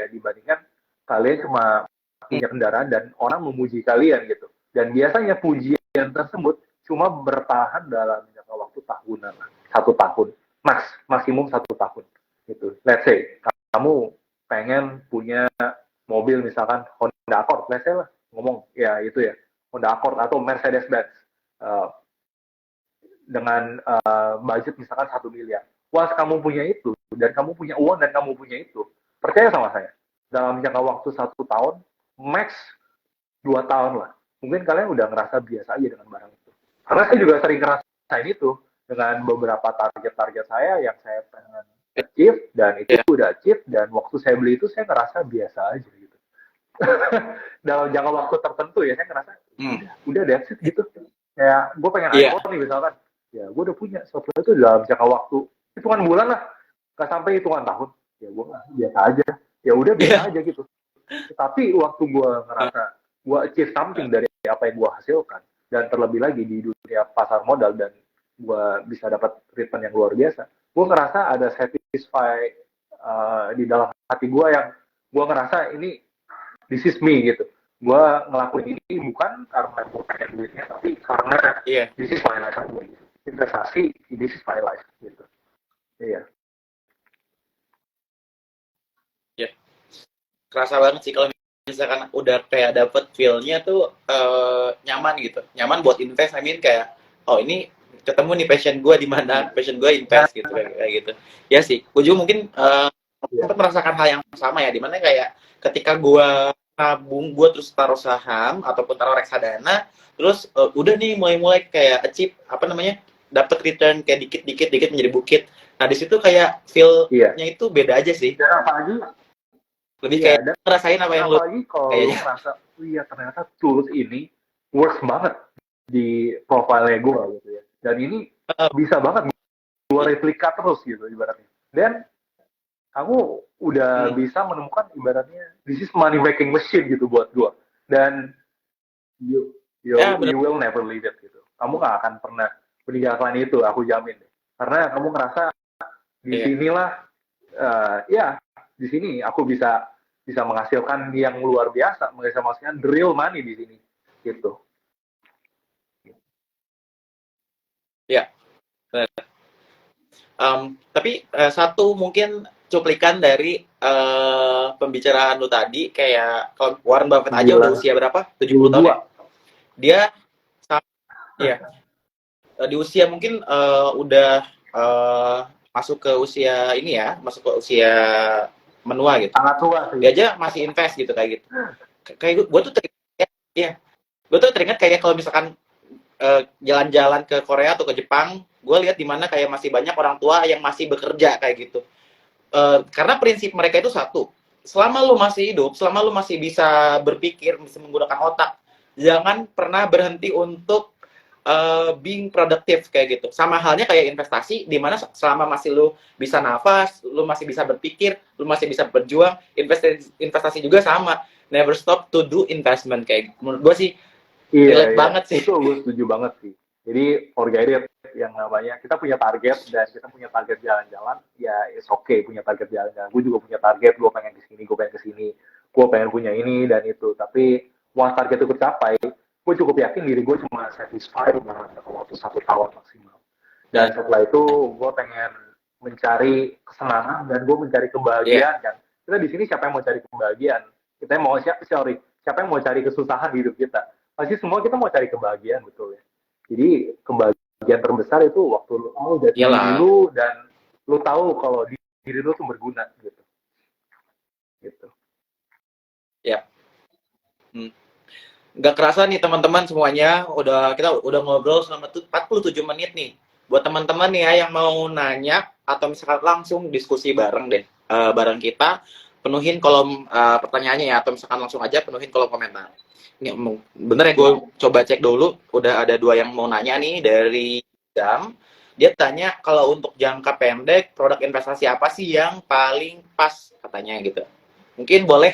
ya, dibandingkan kalian cuma punya kendaraan dan orang memuji kalian gitu. Dan biasanya pujian tersebut cuma bertahan dalam jangka waktu tahunan, 1 tahun, maksimum 1 tahun gitu. Let's say kamu pengen punya mobil misalkan Honda Accord, let's say lah, ngomong ya itu ya, Honda Accord atau Mercedes Benz uh, dengan budget misalkan 1 miliar. Once kamu punya itu dan kamu punya uang dan kamu punya itu, percaya sama saya, dalam jangka waktu 1 tahun, max 2 tahun lah, mungkin kalian udah ngerasa biasa aja dengan barang itu. Karena saya juga sering ngerasain itu dengan beberapa target-target saya yang saya pengen achieve, dan itu udah achieve, dan waktu saya beli itu saya ngerasa biasa aja gitu. Dalam jangka waktu tertentu ya, saya ngerasa udah that's it gitu. Kayak gue pengen iPhone nih misalkan, ya gue udah punya. Setelah itu dalam jangka waktu hitungan bulan lah, nggak sampai hitungan tahun, ya gue biasa aja, ya udah biasa aja gitu. Tapi waktu gue ngerasa gue achieve something dari apa yang gue hasilkan, dan terlebih lagi di dunia pasar modal, dan gue bisa dapat return yang luar biasa, gue ngerasa ada satisfy di dalam hati gue, yang gue ngerasa ini this is me gitu. Gue ngelakuin ini bukan karena gue pengen duitnya, tapi karena this is my life. Investasi, this is my life gitu. Iya. Ya, kerasa banget sih kalau misalkan udah kayak dapet feel-nya tuh nyaman gitu, nyaman buat invest. I mean kayak, oh ini ketemu nih passion gue, di mana passion gue invest gitu, kayak gitu. Ya sih, gue juga mungkin sempat merasakan hal yang sama ya, dimana kayak ketika gue nabung, gue terus taruh saham ataupun taruh reksadana, terus udah nih mulai kayak achieve apa namanya, dapat return kayak dikit menjadi bukit. Nah di situ kayak feel-nya itu beda aja sih. Dan apalagi lebih kayak ngerasain apa yang lu apalagi kalau lu ngerasa, iya ternyata tools ini works banget di profile gue gitu ya, dan ini bisa banget gue replika terus gitu ibaratnya, dan kamu udah bisa menemukan ibaratnya this is money making machine gitu buat gue, dan you will never leave it gitu. Kamu gak akan pernah meninggalkan itu, aku jamin deh. Karena kamu ngerasa di sinilah ya di sini aku bisa menghasilkan yang luar biasa, menghasilkan the real money di sini gitu. Ya. Tapi satu mungkin cuplikan dari pembicaraan lu tadi, kayak kalau Warren Buffett aja udah usia berapa? 70 tahun ya? Dia ya di usia mungkin udah masuk ke usia ini ya, masuk ke usia menua gitu. Sangat tua sih. Dia aja masih invest gitu kayak gitu. Kayak gue tuh teringat, ya, gue tuh teringat kayak kalau misalkan jalan-jalan ke Korea atau ke Jepang, gue lihat di mana kayak masih banyak orang tua yang masih bekerja kayak gitu. Karena prinsip mereka itu satu, selama lu masih hidup, selama lu masih bisa berpikir, bisa menggunakan otak, jangan pernah berhenti untuk being productive kayak gitu. Sama halnya kayak investasi, di mana selama masih lu bisa nafas, lu masih bisa berpikir, lu masih bisa berjuang, investasi juga sama. Never stop to do investment kayak gitu. Menurut gue sih relate banget sih. Itu gue setuju banget sih. Jadi forget it, yang namanya kita punya target, dan kita punya target jalan-jalan, ya it's okay punya target jalan-jalan. Gue juga punya target, gue pengen kesini, gue pengen punya ini dan itu. Tapi once target itu tercapai, gue cukup yakin diri gue cuma satisfied dengan waktu 1 tahun maksimal. Dan setelah itu gue pengen mencari kesenangan, dan gue mencari kebahagiaan. Dan kita di sini siapa yang mau cari kebahagiaan? Kita mau siapa yang mau cari kesusahan di hidup kita? Pasti semua kita mau cari kebahagiaan, betul ya. Jadi kebahagiaan terbesar itu waktu lu udah diri lu, dan lu tahu kalau diri lu tuh berguna gitu. Gitu. Ya. Nggak kerasa nih teman-teman semuanya, kita udah ngobrol selama 47 menit nih. Buat teman-teman nih ya yang mau nanya atau misalkan langsung diskusi bareng deh, bareng kita, penuhin kolom pertanyaannya ya, atau misalkan langsung aja penuhin kolom komentar. Ini bener ya, gue coba cek dulu, udah ada 2 yang mau nanya nih dari Dam. Dia tanya kalau untuk jangka pendek produk investasi apa sih yang paling pas katanya gitu. Mungkin boleh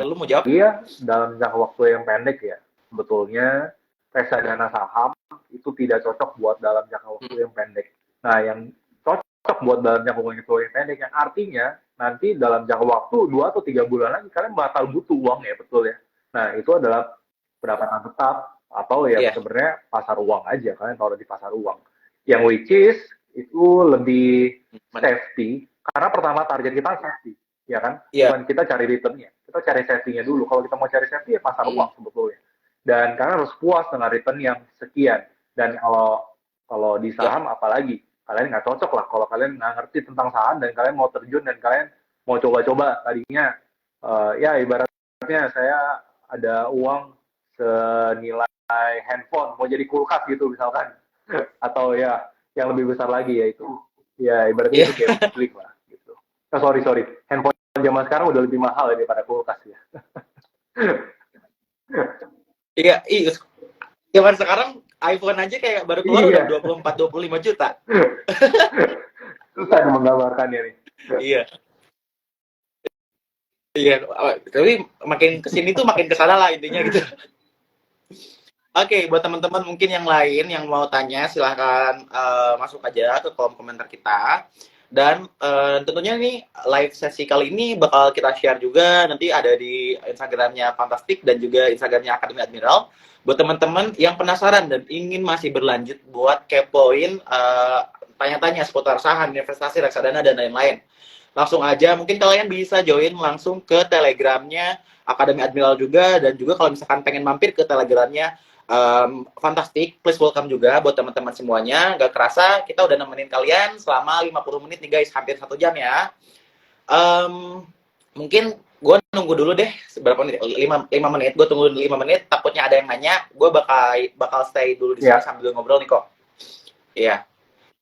lu mau jawab? Iya, dalam jangka waktu yang pendek ya, sebetulnya reksadana saham itu tidak cocok buat dalam jangka waktu yang pendek. Nah, yang cocok buat dalam jangka waktu yang pendek, yang artinya nanti dalam jangka waktu 2 atau 3 bulan lagi kalian bakal butuh uang ya, betul ya. Nah, itu adalah pendapatan tetap atau ya Iya. sebenarnya pasar uang aja, kalian taruh di pasar uang. Yang which is itu lebih safety karena pertama target kita safety, ya kan? Iya. Bukan kita cari returnnya, kita cari safety-nya dulu. Kalau kita mau cari safety ya pasar uang sebetulnya. Dan kalian harus puas dengan return yang sekian. Dan kalau di Iya. saham apalagi kalian nggak cocok lah kalau kalian nggak ngerti tentang saham dan kalian mau terjun dan kalian mau coba-coba tadinya ya ibaratnya saya ada uang senilai handphone mau jadi kulkas gitu misalkan atau ya yang lebih besar lagi yaitu ya ibaratnya itu kayak klik lah gitu. Sorry handphone zaman sekarang udah lebih mahal daripada kulkas ya. Iya, zaman sekarang iPhone aja kayak baru keluar udah 24-25 juta. Susah menggambarkannya nih. Iya. Iya, tapi makin kesini tuh makin kesana lah intinya gitu. Oke, buat teman-teman mungkin yang lain yang mau tanya silahkan masuk aja ke kolom komentar kita. Dan tentunya nih live sesi kali ini bakal kita share juga nanti ada di Instagramnya Fantastic dan juga Instagramnya Akademi Admiral. Buat teman-teman yang penasaran dan ingin masih berlanjut buat kepoin tanya-tanya seputar saham, investasi, reksadana dan lain-lain. Langsung aja, mungkin kalian bisa join langsung ke Telegramnya Akademi Admiral juga dan juga kalau misalkan pengen mampir ke Telegramnya Fantastic, please welcome juga buat teman-teman semuanya. Gak kerasa kita udah nemenin kalian selama 50 menit nih guys, hampir 1 jam ya. Mungkin gue nunggu dulu deh berapa menit, 5 menit, gue tunggu 5 menit, takutnya ada yang nanya, gue bakal stay dulu di sini sambil ngobrol nih kok. Iya.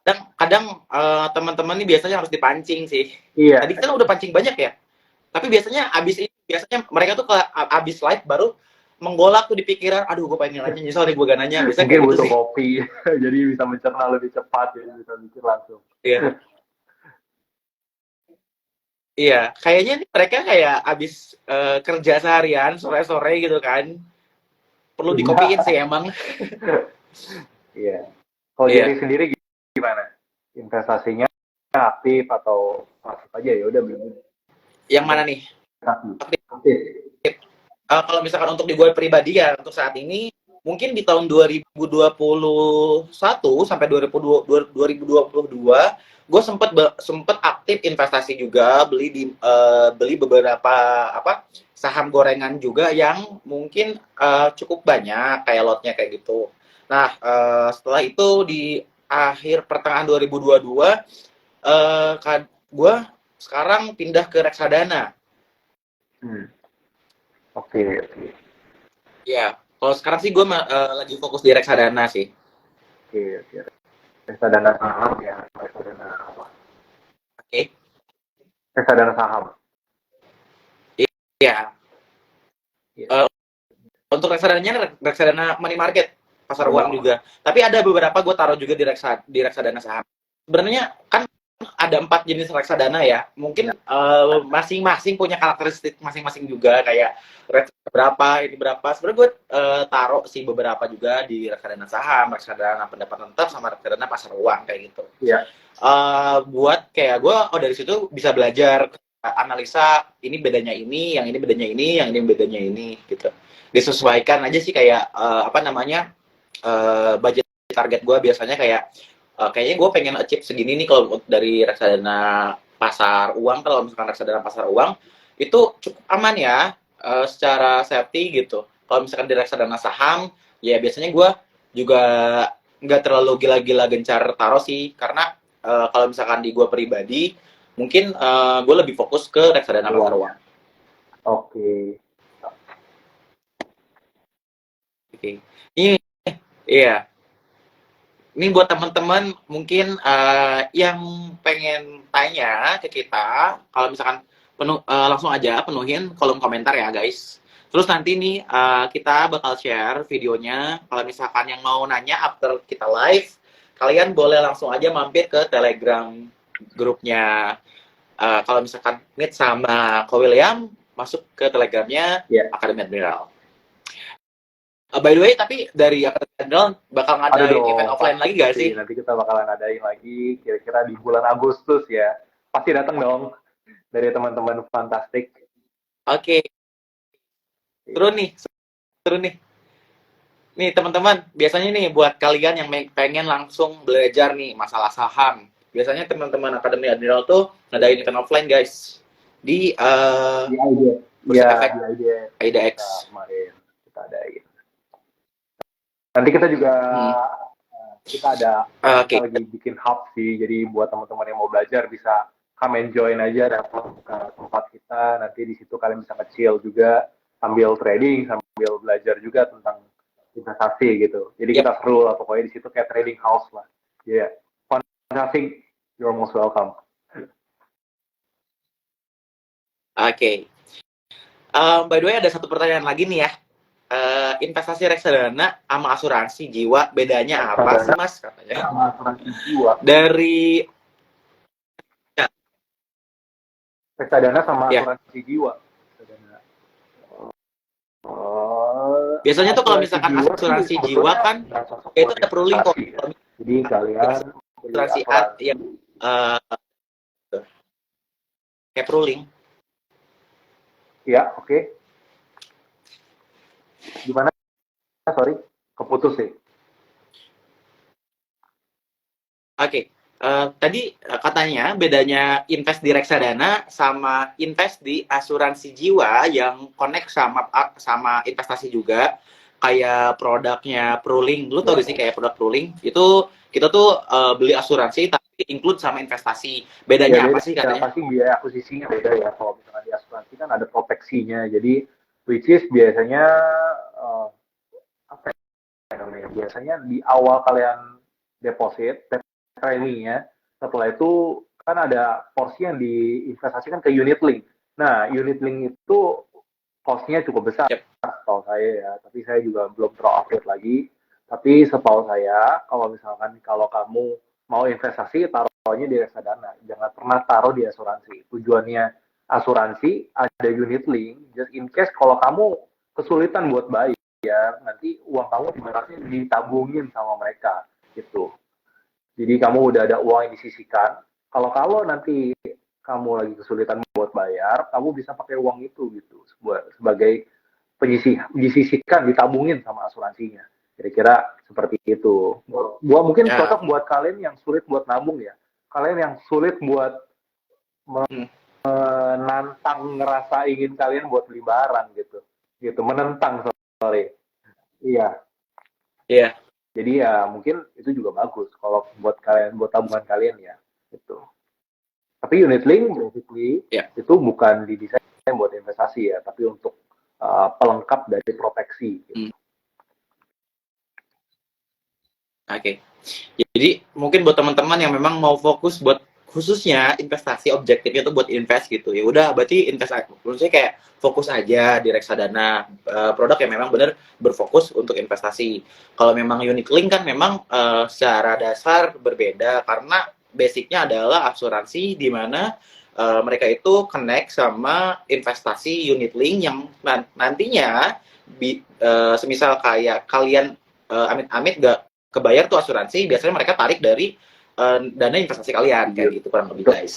Dan kadang teman-teman nih biasanya harus dipancing sih. Iya. Tadi kita udah pancing banyak ya. Tapi biasanya biasanya mereka tuh abis live baru menggolak tuh di pikiran, aduh gue pengen nanya, nyesel nih gue gak nanya. Biasanya mungkin gitu butuh sih. kopi, jadi bisa mencerna lebih cepat, jadi bisa mikir langsung. Iya. Iya, kayaknya nih mereka kayak abis kerja seharian, sore-sore gitu kan. Perlu dikopiin sih emang. Iya. Kalau Jerry sendiri gimana? Investasinya aktif atau pasif aja ya udah belum. Yang mana nih? Aktif. Kalau misalkan untuk di gue pribadi ya untuk saat ini mungkin di tahun 2021 sampai 2022 gue sempet aktif investasi juga, beli beberapa saham gorengan juga yang mungkin cukup banyak kayak lotnya kayak gitu. Nah, setelah itu di akhir pertengahan 2022 gue sekarang pindah ke reksadana. Oke. Ya, kalau sekarang sih gue lagi fokus di reksadana sih. Oke. Reksadana saham ya, reksadana apa? Oke. Reksadana saham. Iya. Untuk reksadana money market, pasar uang juga. Tapi ada beberapa gue taruh juga di reksadana saham. Sebenarnya kan ada 4 jenis reksadana ya. Mungkin masing-masing punya karakteristik masing-masing juga kayak berapa ini berapa. Sebenarnya gue taruh sih beberapa juga di reksadana saham, reksadana pendapatan tetap sama reksadana pasar uang kayak gitu. Iya. Buat kayak gue dari situ bisa belajar analisa ini bedanya ini, yang ini bedanya ini, yang ini bedanya ini gitu. Disesuaikan aja sih kayak budget target gue biasanya kayak kayaknya gue pengen achieve segini nih kalau dari reksadana pasar uang. Kalau misalkan reksadana pasar uang itu cukup aman ya secara safety gitu. Kalau misalkan di reksadana saham ya biasanya gue juga nggak terlalu gila-gila gencar taruh sih, karena kalau misalkan di gue pribadi mungkin gue lebih fokus ke reksadana pasar uang. Oke. Iya. Ini buat teman-teman mungkin yang pengen tanya ke kita, kalau misalkan langsung aja penuhin kolom komentar ya guys. Terus nanti nih kita bakal share videonya. Kalau misalkan yang mau nanya after kita live, kalian boleh langsung aja mampir ke Telegram grupnya. Kalau misalkan meet sama Ko William, masuk ke Telegramnya Akademi Admiral. By the way, tapi dari Akademi Admiral bakal ngadain event offline lagi gak sih? Nanti kita bakalan ngadain lagi kira-kira di bulan Agustus ya. Pasti datang dong. dari teman-teman fantastik. Oke, terus nih, terus nih. Nih teman-teman, biasanya nih buat kalian yang pengen langsung belajar nih masalah saham. Biasanya teman-teman Akademi Admiral tuh ngadain event offline guys. Di Di idea. Bursa Ya, Efek di idea AIDA X. kita kemarin kita adain. Nanti kita juga kita Oke. lagi bikin hub sih, jadi buat teman-teman yang mau belajar bisa come and join aja, datang ke tempat kita, nanti di situ kalian bisa kecil juga sambil trading, sambil belajar juga tentang investasi gitu. Jadi Yep. kita seru lah pokoknya di situ kayak trading house lah. Iya, yeah. Fantastic, you're most welcome. Oke. By the way ada satu pertanyaan lagi nih ya. Investasi reksadana sama asuransi jiwa bedanya apa sih mas katanya? Sama asuransi jiwa. Dari Reksadana sama Ya. asuransi jiwa. Biasanya tuh kalau misalkan asuransi jiwa kan itu ada per-link kok. Jadi kalian Asuransi A yang kayak per-link. Ya, oke. Gimana? Sorry, keputus sih. Oke. Tadi katanya bedanya invest di reksadana sama invest di asuransi jiwa yang connect sama investasi juga, kayak produknya Prulink. Lu tau gak sih kayak produk Prulink itu kita tuh beli asuransi tapi include sama investasi. Bedanya Ya, apa sih katanya? Pasti biaya akuisisinya beda ya. Kalau misalnya di asuransi kan ada proteksinya. Jadi which is biasanya apa ya namanya? Biasanya di awal kalian deposit preminya, setelah itu kan ada porsi yang diinvestasikan ke unit link. Nah, unit link itu cost-nya cukup besar, setahu saya ya. Tapi saya juga belum terlalu update lagi. Tapi setahu saya, kalau kamu mau investasi, taruhnya di reksadana. Jangan pernah taruh di asuransi. Tujuannya asuransi ada unit link, just in case kalau kamu kesulitan buat bayar, nanti uang kamu ibaratnya ditabungin sama mereka gitu. Jadi kamu udah ada uang yang disisihkan. Kalau nanti kamu lagi kesulitan buat bayar, kamu bisa pakai uang itu gitu sebagai disisihkan, ditabungin sama asuransinya. Kira-kira seperti itu. Mungkin cocok buat kalian yang sulit buat nabung ya. Kalian yang sulit buat menantang ngerasa ingin kalian buat beli barang gitu. Menentang, sorry. Iya. Iya. Jadi ya mungkin itu juga bagus kalau buat tabungan kalian ya gitu. Tapi unit link basically itu bukan didesain buat investasi ya, tapi untuk pelengkap dari proteksi. Gitu. Oke. Jadi mungkin buat teman-teman yang memang mau fokus buat khususnya investasi, objektifnya tuh buat invest gitu, ya udah berarti invest, maksudnya kayak fokus aja di reksadana, produk yang memang benar berfokus untuk investasi. Kalau memang unit link kan memang secara dasar berbeda karena basicnya adalah asuransi di mana mereka itu connect sama investasi unit link yang nantinya semisal kayak kalian amit-amit gak kebayar tuh asuransi, biasanya mereka tarik dari dana investasi kalian kayak gitu kurang lebih guys.